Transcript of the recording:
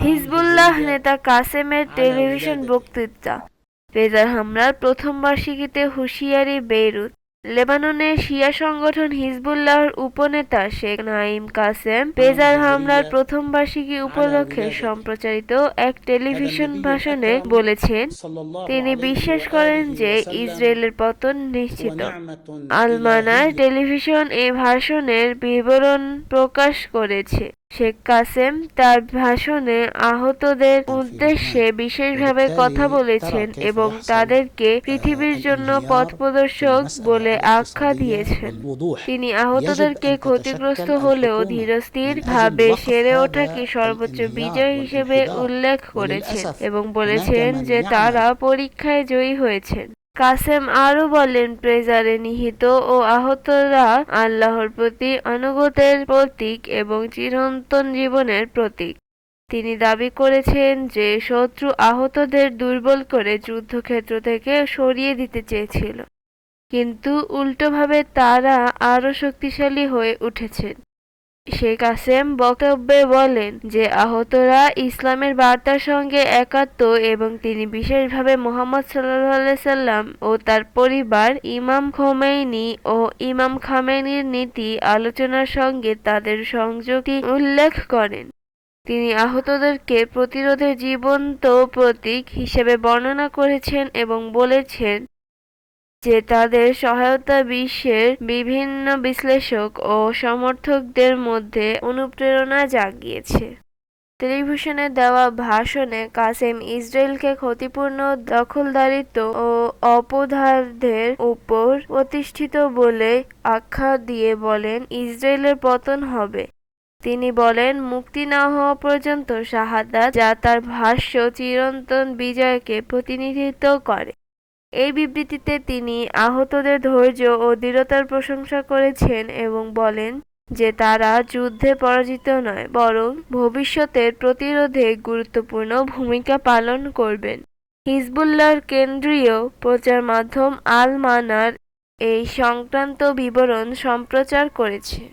Hezbollah নেতা কাসেমের television বক্তৃতা। রেজার হামলার প্রথম বার্ষিকীতে হুঁশিয়ারি বেইরুত। লেবাননের শিয়া সংগঠন হিজবুল্লাহর উপনেতা শেখ নাঈম কাসেম রেজার হামলার প্রথম বার্ষিকী উপলক্ষে সম্প্রচারিত এক টেলিভিশন ভাষণে বলেছেন, তিনি বিশ্বাস করেন যে ইসরায়েলের পতন নিশ্চিত। আল-মানার টেলিভিশন এই ভাষণের বিবরণ প্রকাশ করেছে। শেখ কাসেম তার ভাষণে আহতদের উদ্দেশ্যে বিশেষভাবে কথা বলেছেন এবং তাদেরকে পৃথিবীর জন্য পথপ্রদর্শক বলে আখ্যা দিয়েছেন। তিনি আহতদেরকে ক্ষতিগ্রস্ত হলেও ধীরস্থির ভাবে সেরে ওঠাকে সর্বোচ্চ বিজয় হিসেবে উল্লেখ করেছেন এবং বলেছেন যে তারা পরীক্ষায় জয়ী হয়েছেন। কাসেম আরও বলেন, প্রেজারে নিহত ও আহতরা আল্লাহর প্রতি আনুগত্যের প্রতীক এবং চিরন্তন জীবনের প্রতীক। তিনি দাবি করেছেন যে শত্রু আহতদের দুর্বল করে যুদ্ধক্ষেত্র থেকে সরিয়ে দিতে চেয়েছিল, কিন্তু উল্টোভাবে তারা আরও শক্তিশালী হয়ে উঠেছেন। শেখ কাসেম বক্তব্যে বলেন যে আহতরা ইসলামের বার্তার সঙ্গে একাত্ম এবং তিনি বিশেষভাবে মুহাম্মদ সাল্লাম ও তার পরিবার, ইমাম খোমেনি ও ইমাম খামেনির নীতি আলোচনার সঙ্গে তাদের সংযুক্তি উল্লেখ করেন। তিনি আহতদেরকে প্রতিরোধের জীবন্ত প্রতীক হিসেবে বর্ণনা করেছেন এবং বলেছেন যে তাদের সহায়তা বিশ্বের বিভিন্ন বিশ্লেষক ও সমর্থকদের মধ্যে অনুপ্রেরণা জাগিয়েছে। টেলিভিশনে দেওয়া ভাষণে কাসেম ইসরায়েলকে ক্ষতিপূর্ণ দখলদারিত্ব ও অপরাধের উপর প্রতিষ্ঠিত বলে আখ্যা দিয়ে বলেন, ইসরায়েলের পতন হবে। তিনি বলেন, মুক্তি না হওয়া পর্যন্ত শাহাদাত, যা তার ভাষ্য চিরন্তন বিজয়কে প্রতিনিধিত্ব করে। এই বিবৃতিতে তিনি আহতদের ধৈর্য ও দৃঢ়তার প্রশংসা করেছেন এবং বলেন যে তারা যুদ্ধে পরাজিত নয়, বরং ভবিষ্যতের প্রতিরোধে গুরুত্বপূর্ণ ভূমিকা পালন করবেন। হিজবুল্লাহর কেন্দ্রীয় প্রচার মাধ্যম আল-মানার এই সংক্রান্ত বিবরণ সম্প্রচার করেছে।